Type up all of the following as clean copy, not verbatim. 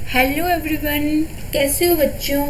Hello everyone, कैसे हो बच्चों।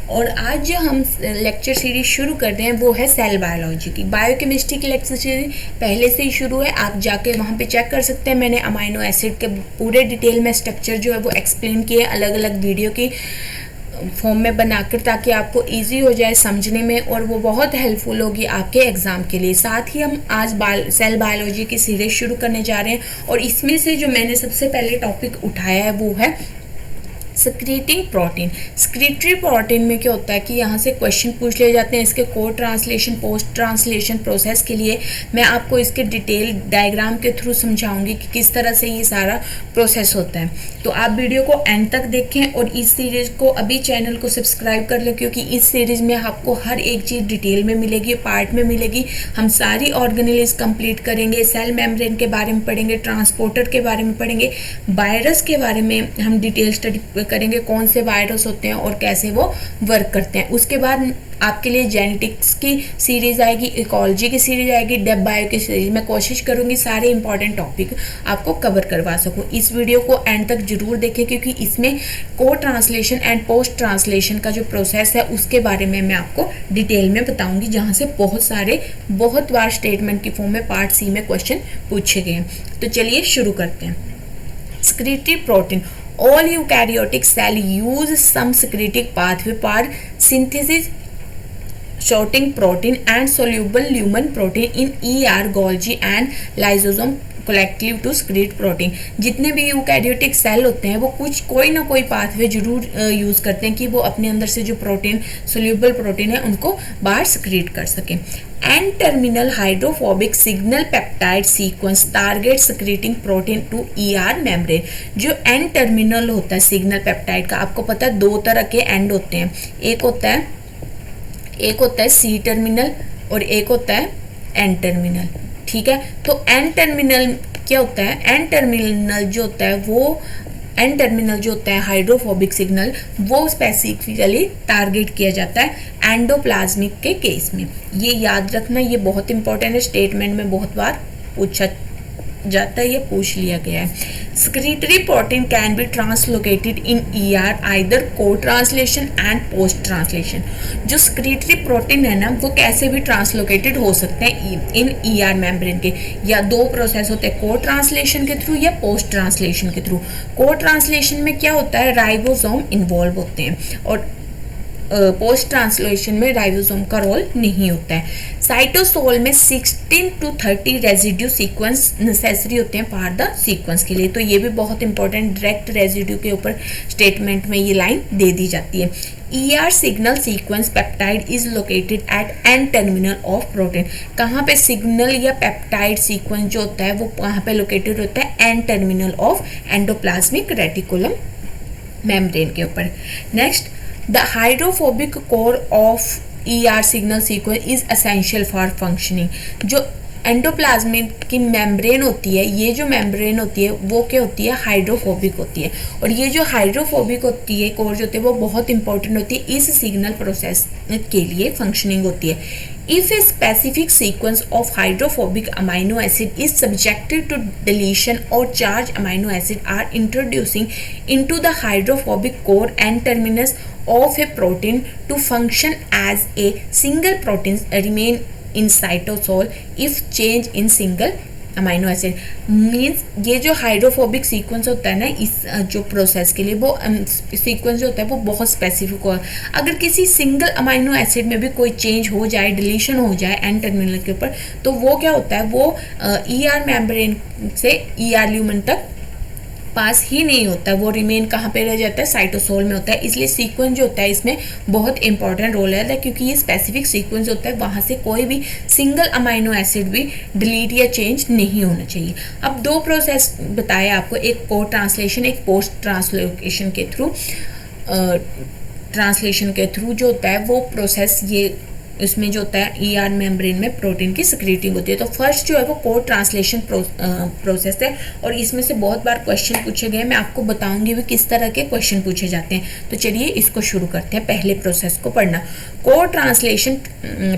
और आज जो हम लेक्चर सीरीज शुरू कर रहे हैं वो है सेल बायोलॉजी की। बायोकेमिस्ट्री की लेक्चर सीरीज पहले से ही शुरू है, आप जाके वहाँ पे चेक कर सकते हैं। मैंने अमाइनो एसिड के पूरे डिटेल में स्ट्रक्चर जो है वो एक्सप्लेन किए अलग अलग वीडियो की फॉर्म में बनाकर, ताकि आपको इजी हो जाए समझने में और वो बहुत हेल्पफुल होगी आपके एग्ज़ाम के लिए। साथ ही हम आज सेल बायोलॉजी की सीरीज शुरू करने जा रहे हैं और इसमें से जो मैंने सबसे पहले टॉपिक उठाया है वो है सिक्रीटिंग प्रोटीन। सिक्रीटरी प्रोटीन में क्या होता है कि यहाँ से क्वेश्चन पूछ लिए जाते हैं। इसके code translation, post translation process के लिए मैं आपको इसके डिटेल डायग्राम के थ्रू समझाऊंगी कि किस तरह से ये सारा प्रोसेस होता है। तो आप वीडियो को एंड तक देखें और इस सीरीज़ को अभी चैनल को सब्सक्राइब कर लें, क्योंकि इस सीरीज़ में आपको हर एक चीज़ डिटेल में मिलेगी, पार्ट में मिलेगी। हम सारी ऑर्गेनेलिज कंप्लीट करेंगे, सेल मेम्ब्रेन के बारे में पढ़ेंगे, ट्रांसपोर्टर के बारे में पढ़ेंगे, वायरस के बारे में हम डिटेल स्टडी करेंगे, कौन से वायरस होते हैं और कैसे वो वर्क करते हैं। उसके बाद आपके लिए जेनेटिक्स की सीरीज आएगी, इकोलॉजी की सीरीज आएगी, डेप बायो की सीरीज। मैं कोशिश करूंगी सारे इंपॉर्टेंट टॉपिक आपको कवर करवा सकूं। इस वीडियो को एंड तक जरूर देखें, क्योंकि इसमें code translation and post translation का जो प्रोसेस है उसके बारे में मैं आपको डिटेल में बताऊंगी, जहां से बहुत बार स्टेटमेंट की फॉर्म में पार्ट सी में क्वेश्चन पूछे गए हैं। तो चलिए शुरू करते हैं। Secretory protein. All eukaryotic cell use some secreting pathway for synthesis, sorting protein and soluble lumen protein in ER, Golgi and lysosome collective to secrete protein. जितने भी यूकैरियोटिक सेल होते हैं वो कोई ना कोई पाथवे जरूर यूज़ करते हैं कि वो अपने अंदर से जो प्रोटीन, सोल्यूबल प्रोटीन है, उनको बाहर सिक्रीट कर सकें। N terminal hydrophobic signal peptide sequence target secreting protein to ER membrane. जो एन टर्मिनल होता है सिग्नल पेप्टाइड का, आपको पता है दो तरह के एंड होते हैं। एक होता है सी टर्मिनल और एक होता है एन टर्मिनल। ठीक है, तो एन टर्मिनल क्या होता है? एन टर्मिनल जो होता है हाइड्रोफोबिक सिग्नल, वो स्पेसिफिकली टारगेट किया जाता है एंडोप्लाज्मिक के केस में। ये याद रखना, ये बहुत इंपॉर्टेंट है, स्टेटमेंट में बहुत बार पूछा जाता है, ये पूछ लिया गया है। Secretory protein can be translocated in ER either को ट्रांसलेशन एंड पोस्ट ट्रांसलेशन। जो सिक्रीटरी प्रोटीन है ना, वो कैसे भी ट्रांसलोकेटेड हो सकते हैं इन ER मेम्ब्रेन के। या दो प्रोसेस होते हैं, को ट्रांसलेशन के थ्रू या पोस्ट ट्रांसलेशन के थ्रू। को ट्रांसलेशन में क्या होता है, राइबोसोम इन्वॉल्व होते हैं और पोस्ट ट्रांसलेशन में राइबोसोम का रोल नहीं होता है। साइटोसोल में 16 to 30 रेजिड्यू सीक्वेंस नेसेसरी होते हैं फॉर द सीक्वेंस के लिए। तो ये भी बहुत इंपॉर्टेंट, डायरेक्ट रेजिड्यू के ऊपर स्टेटमेंट में ये लाइन दे दी जाती है। ER signal sequence peptide is located at N terminal of protein. कहाँ पे सिग्नल या पेप्टाइड सीक्वेंस जो होता है वो कहाँ पे लोकेटेड होता है? N terminal of endoplasmic reticulum membrane के ऊपर। Next, the hydrophobic core of ER signal sequence is essential for functioning। जो एंडोप्लाज्मिक की मेम्ब्रेन होती है, ये जो मेम्ब्रेन होती है वो क्या होती है? हाइड्रोफोबिक होती है। और ये जो हाइड्रोफोबिक होती है कोर जो होती है वो बहुत इंपॉर्टेंट होती है, इस सिग्नल प्रोसेस के लिए फंक्शनिंग होती है। If a specific sequence of hydrophobic amino acid is subjected to deletion or charged amino acid are introducing into the hydrophobic core and terminus of a protein to function as a single protein remain in cytosol if change in single amino acid. Means ये जो hydrophobic sequence होता है ना, इस जो process के लिए वो सीक्वेंस जो होता है वो बहुत स्पेसिफिक हो। अगर किसी सिंगल अमाइनो एसिड में भी कोई चेंज हो जाए, डिलीशन हो जाए एन टर्मिनल के ऊपर, तो वो क्या होता है, वो ER मेम्ब्रेन से ER ल्यूमेन तक पास ही नहीं होता है, वो रिमेन कहाँ पे रह जाता है? साइटोसोल में होता है। इसलिए सीक्वेंस जो होता है इसमें बहुत इंपॉर्टेंट रोल है, क्योंकि ये स्पेसिफिक सीक्वेंस होता है, वहाँ से कोई भी सिंगल अमाइनो एसिड भी डिलीट या चेंज नहीं होना चाहिए। अब दो प्रोसेस बताया आपको, एक को ट्रांसलेशन, एक पोस्ट ट्रांसलेशन के थ्रू। ट्रांसलेशन के थ्रू जो होता है वो प्रोसेस, ये इसमें जो होता है ER मेम्ब्रेन में प्रोटीन की सिक्रीटिंग होती है। तो फर्स्ट जो है वो कोड ट्रांसलेशन प्रोसेस है और इसमें से बहुत बार क्वेश्चन पूछे गए। मैं आपको बताऊंगी भी किस तरह के क्वेश्चन पूछे जाते हैं। तो चलिए इसको शुरू करते हैं, पहले प्रोसेस को पढ़ना। Code translation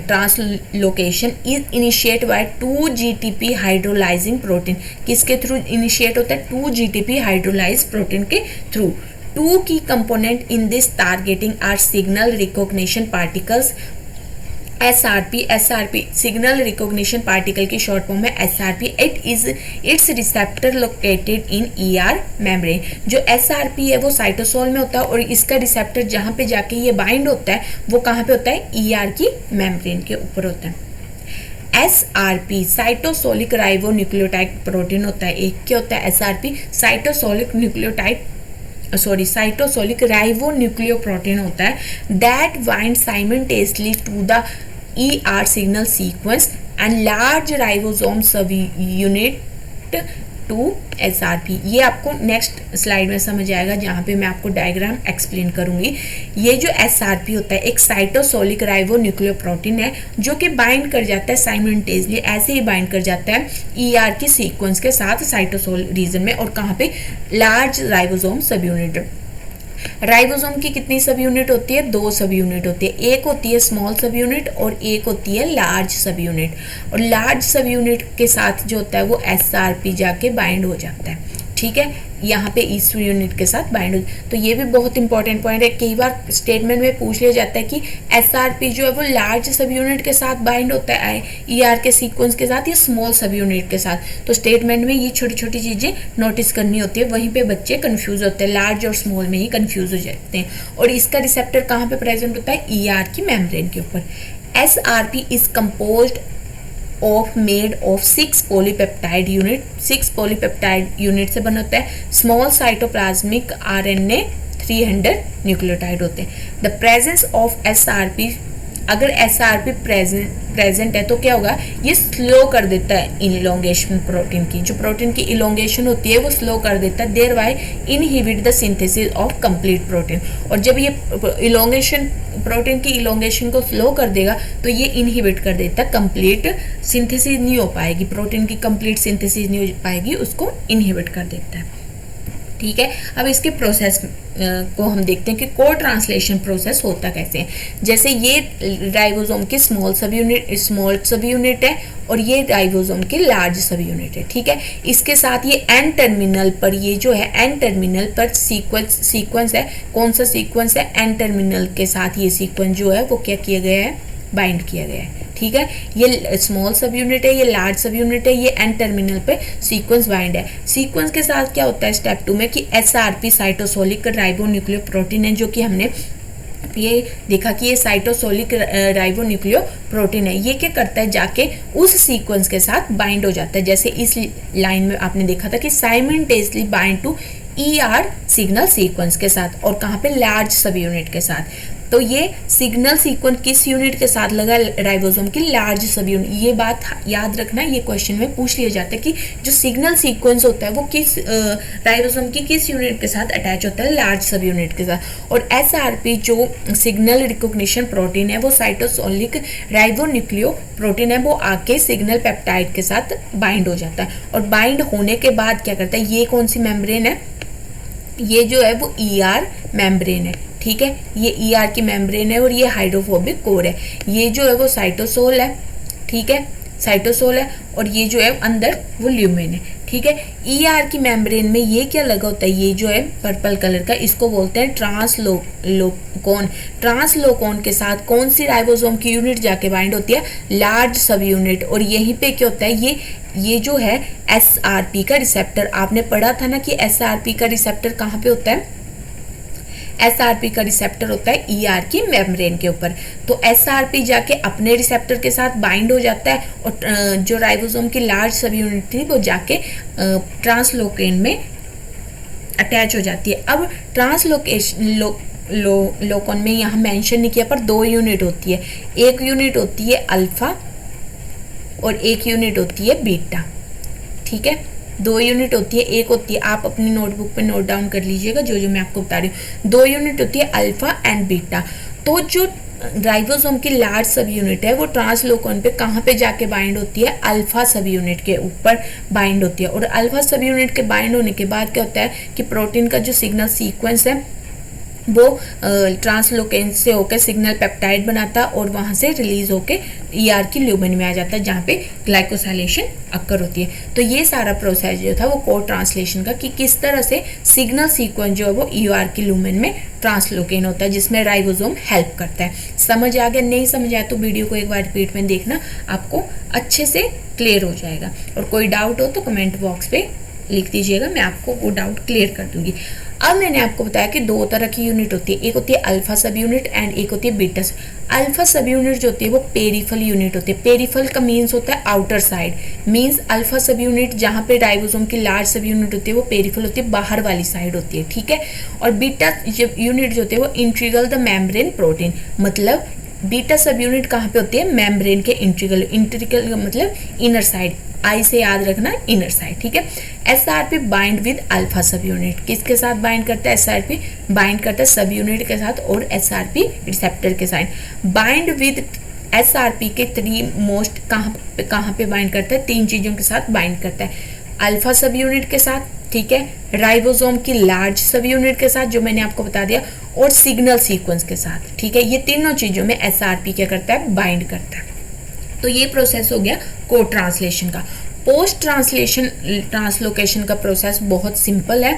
translocation is initiate by 2-GTP hydrolysing protein. किसके थ्रू इनिशिएट होता है? 2-GTP हाइड्रोलाइज प्रोटीन के through. Two key component in this targeting are signal recognition particles SRP signal recognition particle की शॉर्ट फॉर्म है SRP। Its receptor located in ER membrane. जो SRP है वो cytosol में होता है और इसका रिसेप्टर जहाँ पे जाके ये बाइंड होता है वो कहाँ पे होता है, ER की मेम्ब्रेन के ऊपर होता है। SRP cytosolic ribo nucleotide protein होता है। एक क्या होता है SRP, cytosolic ribo nucleo protein होता है that bind simultaneously to the ER signal sequence and large ribosome sub unit to SRP। ये आपको नेक्स्ट स्लाइड में समझ आएगा जहाँ पे मैं आपको डायग्राम एक्सप्लेन करूंगी। ये जो SRP होता है एक साइटोसोलिक राइबो न्यूक्लियो प्रोटीन है जो कि बाइंड कर जाता है साइमल्टेनियसली, ऐसे ही बाइंड कर जाता है ER की सीक्वेंस के साथ साइटोसोल रीजन में। और कहाँ पे, large ribosome sub unit. Ribosome की कितनी सब यूनिट होती है, 2 सब यूनिट होती है। एक होती है स्मॉल सब यूनिट और एक होती है लार्ज सब यूनिट। और लार्ज सब यूनिट के साथ जो होता है वो SRP जाके बाइंड हो जाता है। ठीक है, यहाँ पे इस यूनिट के साथ बाइंड हो। तो ये भी बहुत इंपॉर्टेंट पॉइंट है। कई बार स्टेटमेंट में पूछ लिया जाता है कि SRP जो है वो लार्ज सब यूनिट के साथ बाइंड होता है ER के सीक्वेंस के साथ या स्मॉल सब यूनिट के साथ। तो स्टेटमेंट में ये छोटी छोटी चीज़ें नोटिस करनी होती है, वहीं पे बच्चे कंफ्यूज होते हैं, लार्ज और स्मॉल में ही कंफ्यूज हो जाते हैं। और इसका रिसेप्टर कहाँ पे प्रेजेंट होता है, ER की मेम्ब्रेन के ऊपर। SRP is composed made of 6 polypeptide unit. 6 polypeptide unit से बना होता है। स्मॉल साइटोप्लाज्मिक RNA 300 न्यूक्लियोटाइड होते हैं। द प्रेजेंस ऑफ SRP, अगर SRP प्रेजेंट है तो क्या होगा, ये स्लो कर देता है इलोंगेशन प्रोटीन की। जो प्रोटीन की इलोंगेशन होती है वो स्लो कर देता है, thereby inhibit the synthesis of complete protein. और जब ये इलोंगेशन प्रोटीन की इलोंगेशन को स्लो कर देगा तो ये इनहिबिट कर देता है, कंप्लीट सिंथेसिस नहीं हो पाएगी, प्रोटीन की कंप्लीट सिंथेसिस नहीं हो पाएगी, उसको इनहिबिट कर देता है। ठीक है, अब इसके प्रोसेस को हम देखते हैं कि कोड ट्रांसलेशन प्रोसेस होता कैसे है। जैसे ये राइबोसोम के स्मॉल सब यूनिट है और ये राइबोसोम के लार्ज सब यूनिट है। ठीक है, इसके साथ ये एन टर्मिनल पर, ये जो है एन टर्मिनल पर सीक्वेंस है। कौन सा सीक्वेंस है, एन टर्मिनल के साथ ये सीक्वेंस जो है वो क्या किया गया है, बाइंड किया गया है। ठीक है, ये स्मॉल सब यूनिट है, ये लार्ज सब यूनिट है, ये एन टर्मिनल पे सीक्वेंस बाइंड है। सीक्वेंस के साथ क्या होता है स्टेप 2 में कि SRP साइटोसोलिक राइबोन्यूक्लियो प्रोटीन है, जो कि हमने ये देखा कि ये साइटोसोलिक राइबोन्यूक्लियो प्रोटीन है। ये क्या करता है, जाके उस सीक्वेंस के साथ बाइंड हो जाता है। जैसे इस लाइन में आपने देखा था कि simultaneously bind to ER signal sequence के साथ और कहाँ पे, लार्ज सब यूनिट के साथ। तो ये सिग्नल सीक्वेंस किस यूनिट के साथ लगा, राइबोसोम की लार्ज सब यूनिट। ये बात याद रखना, ये क्वेश्चन में पूछ लिया जाता है कि जो सिग्नल सीक्वेंस होता है वो किस राइबोसोम की किस यूनिट के साथ अटैच होता है, लार्ज सब यूनिट के साथ। और SRP जो सिग्नल रिकॉग्निशन प्रोटीन है वो साइटोसोलिक राइबोन्यूक्लियो प्रोटीन है, वो आके सिग्नल पेप्टाइड के साथ बाइंड हो जाता है। और बाइंड होने के बाद क्या करता है, ये कौन सी मेम्ब्रेन है, ये जो है वो ER मेम्ब्रेन है। ठीक है, ये ER की मेम्ब्रेन है और ये हाइड्रोफोबिक कोर है। ये जो है वो साइटोसोल है। ठीक है, साइटोसोल है और ये जो है अंदर वो ल्यूमेन है। ठीक है, ER की मेम्ब्रेन में ये क्या लगा होता है, ये जो है पर्पल कलर का, इसको बोलते हैं ट्रांसलोकोन। ट्रांसलोकोन के साथ कौन सी राइबोसोम की यूनिट जाके बाइंड होती है, लार्ज सब यूनिट। और यहीं पे क्या होता है, ये जो है SRP का रिसेप्टर, आपने पढ़ा था ना कि SRP का रिसेप्टर कहाँ पे होता है, SRP का रिसेप्टर होता है ER की मेम्ब्रेन के ऊपर। तो SRP जाके अपने रिसेप्टर के साथ बाइंड हो जाता है और जो राइबोसोम की लार्ज सब यूनिट थी वो जाके ट्रांसलोकेन में अटैच हो जाती है। अब लोकोन में यहाँ मेंशन नहीं किया पर 2 यूनिट होती है। एक यूनिट होती है अल्फा और एक यूनिट होती है बीटा। ठीक है, 2 यूनिट होती है, एक होती है, आप अपनी नोटबुक पे नोट डाउन कर लीजिएगा जो मैं आपको बता रही हूँ। 2 यूनिट होती है अल्फा एंड बीटा। तो जो राइबोसोम की लार्ज सब यूनिट है वो ट्रांसलोकोन पे कहाँ पे जाके बाइंड होती है, अल्फा सब यूनिट के ऊपर बाइंड होती है। और अल्फा सब यूनिट के बाइंड होने के बाद क्या होता है कि प्रोटीन का जो सिग्नल सीक्वेंस है वो ट्रांसलोकेन से होकर सिग्नल पेप्टाइड बनाता और वहाँ से रिलीज होकर ईआर की ल्यूमेन में आ जाता है जहाँ पे ग्लाइकोसाइलेशन अक्कर होती है। तो ये सारा प्रोसेस जो था वो कोड ट्रांसलेशन का कि किस तरह से सिग्नल सीक्वेंस जो है वो ईआर की ल्यूमेन में ट्रांसलोकेन होता है जिसमें राइबोसोम हेल्प करता है। समझ आ गया? नहीं समझ आया तो वीडियो को एक बार रिपीट में देखना, आपको अच्छे से क्लियर हो जाएगा। और कोई डाउट हो तो कमेंट बॉक्स पे लिख दीजिएगा, मैं आपको वो डाउट क्लियर कर दूंगी। अब मैंने आपको बताया कि दो तरह की यूनिट होती है, एक होती है अल्फा सब यूनिट एंड एक होती है बीटा। अल्फा सब यूनिट जो होती है वो पेरिफल यूनिट होती है। पेरिफल का मीन्स होता है आउटर साइड, मीन्स अल्फा सब यूनिट जहाँ पे राइबोसोम की लार्ज सब यूनिट होती है वो पेरिफल होती है, बाहर वाली साइड होती है, ठीक है। और बीटा यूनिट जो होती है वो इंट्रीगल द मेम्ब्रेन प्रोटीन, मतलब बीटा सब यूनिट कहाँ पे होती है? मेम्ब्रेन के इंट्रीगल, इंट्रीगल मतलब इनर साइड, आई से याद रखना इनर साइड, ठीक है। एसआरपी बाइंड विद अल्फा सब यूनिट, किसके साथ बाइंड करता है? एसआरपी बाइंड करता है सब यूनिट के साथ और एसआरपी रिसेप्टर के साथ। बाइंड विद एसआरपी के थ्री मोस्ट कहाँ पे बाइंड करता है? तीन चीजों के साथ बाइंड करता है, अल्फा सब यूनिट के साथ, ठीक है, राइबोसोम की लार्ज सब यूनिट के साथ जो मैंने आपको बता दिया, और सिग्नल सीक्वेंस के साथ, ठीक है। ये तीनों चीजों में एसआरपी क्या करता है? बाइंड करता है। तो ये प्रोसेस हो गया कोड ट्रांसलेशन का। पोस्ट ट्रांसलेशन ट्रांसलोकेशन का प्रोसेस बहुत सिंपल है,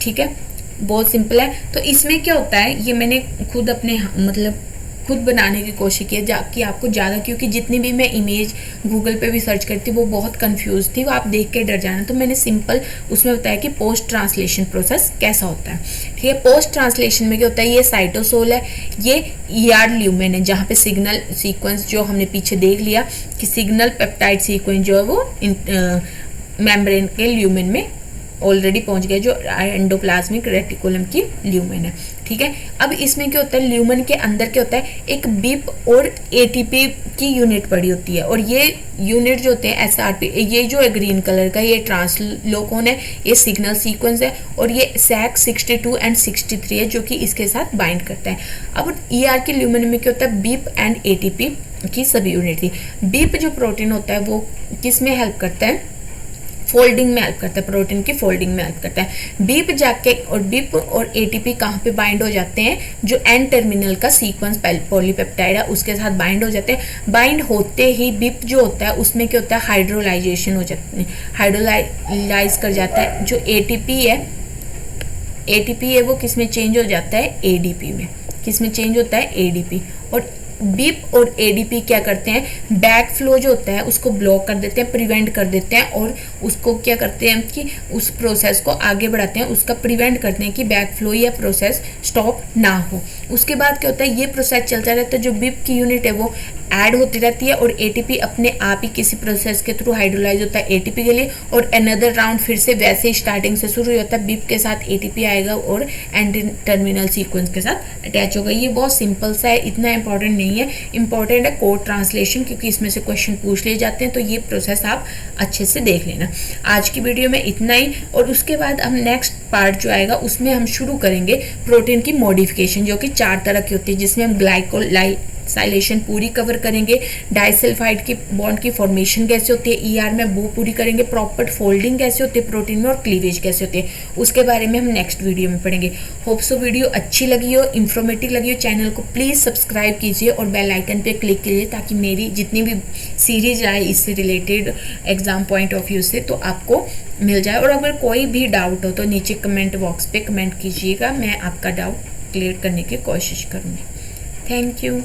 ठीक है, बहुत सिंपल है। तो इसमें क्या होता है, ये मैंने खुद अपने मतलब खुद बनाने की कोशिश की है कि आपको ज़्यादा, क्योंकि जितनी भी मैं इमेज गूगल पे भी सर्च करती वो बहुत कंफ्यूज थी, वो आप देख के डर जाना। तो मैंने सिंपल उसमें बताया कि पोस्ट ट्रांसलेशन प्रोसेस कैसा होता है, ठीक है। पोस्ट ट्रांसलेशन में क्या होता है, ये साइटोसोल है, ये ईआर ल्यूमेन है जहाँ पे सिग्नल सीक्वेंस जो हमने पीछे देख लिया कि सिग्नल पेप्टाइड सीक्वेंस जो है वो मेम्ब्रेन के ल्यूमेन में ऑलरेडी पहुंच गया, जो एंडोप्लाज्मिक रेटिकुलम की ल्यूमेन है, ठीक है। अब इसमें क्या होता है, ल्यूमेन के अंदर क्या होता है, एक बिप और एटीपी की यूनिट पड़ी होती है, और ये यूनिट जो होते हैं एसआरपी, ये जो है ग्रीन कलर का, ये ट्रांसलोकोन है, ये सिग्नल सीक्वेंस है, और ये सैक 62 एंड 63 है जो कि इसके साथ बाइंड करता है। अब ईआर की ल्यूमेन में क्या होता है, बिप एंड एटीपी की सभी यूनिट थी। बिप जो प्रोटीन होता है वो किस में हेल्प करता है? फोल्डिंग में हेल्प करता है, प्रोटीन की फोल्डिंग में हेल्प करता है। बीप जाके और बीप और एटीपी कहाँ पे बाइंड हो जाते हैं, जो एन टर्मिनल का सीक्वेंस पॉलीपेप्टाइड है उसके साथ बाइंड हो जाते हैं। बाइंड होते ही बीप जो होता है उसमें क्या होता है, हाइड्रोलाइजेशन हो जाती है, हाइड्रोलाइज कर जाता है। जो एटीपी है वो किस में चेंज हो जाता है? एडीपी में। किस में चेंज होता है? एडीपी। और बीप और एडीपी क्या करते हैं, बैक फ्लो जो होता है उसको ब्लॉक कर देते हैं, प्रिवेंट कर देते हैं, और उसको क्या करते हैं कि उस प्रोसेस को आगे बढ़ाते हैं, उसका प्रिवेंट करते हैं कि बैक फ्लो या प्रोसेस स्टॉप ना हो। उसके बाद क्या होता है, ये प्रोसेस चलता रहता है, जो बीप की यूनिट है वो ऐड होती रहती है, और एटीपी अपने आप ही किसी प्रोसेस के थ्रू हाइड्रोलाइज होता है एटीपी के लिए, और अनदर राउंड फिर से वैसे ही स्टार्टिंग से शुरू होता है, बीप के साथ एटीपी आएगा और एंड टर्मिनल सीक्वेंस के साथ अटैच होगा। ये बहुत सिंपल सा है, इतना इंपॉर्टेंट नहीं है, इंपॉर्टेंट है कोड ट्रांसलेशन, क्योंकि इसमें से क्वेश्चन पूछ लिए जाते हैं, तो ये प्रोसेस आप अच्छे से देख लेना। आज की वीडियो में इतना ही, और उसके बाद हम नेक्स्ट पार्ट जो आएगा उसमें हम शुरू करेंगे प्रोटीन की मॉडिफिकेशन, जो कि 4 तरह की होती है, जिसमें हम ग्लाइकोलाइजेशन पूरी कवर करेंगे, डाइसल्फाइड की बॉन्ड की फॉर्मेशन कैसे होती है ईआर में वो पूरी करेंगे, प्रॉपर फोल्डिंग कैसे होती है प्रोटीन में, और क्लीवेज कैसे होती है उसके बारे में हम नेक्स्ट वीडियो में पढ़ेंगे। होप सो वीडियो अच्छी लगी हो, इन्फॉर्मेटिव लगी हो, चैनल को प्लीज़ सब्सक्राइब कीजिए और बेल आइकन पे क्लिक कीजिए, ताकि मेरी जितनी भी सीरीज आए इससे related exam point of view से तो आपको मिल जाए। और अगर कोई भी डाउट हो तो नीचे कमेंट बॉक्स पे कमेंट कीजिएगा, मैं आपका डाउट क्लियर करने की कोशिश करूँगी। Thank you.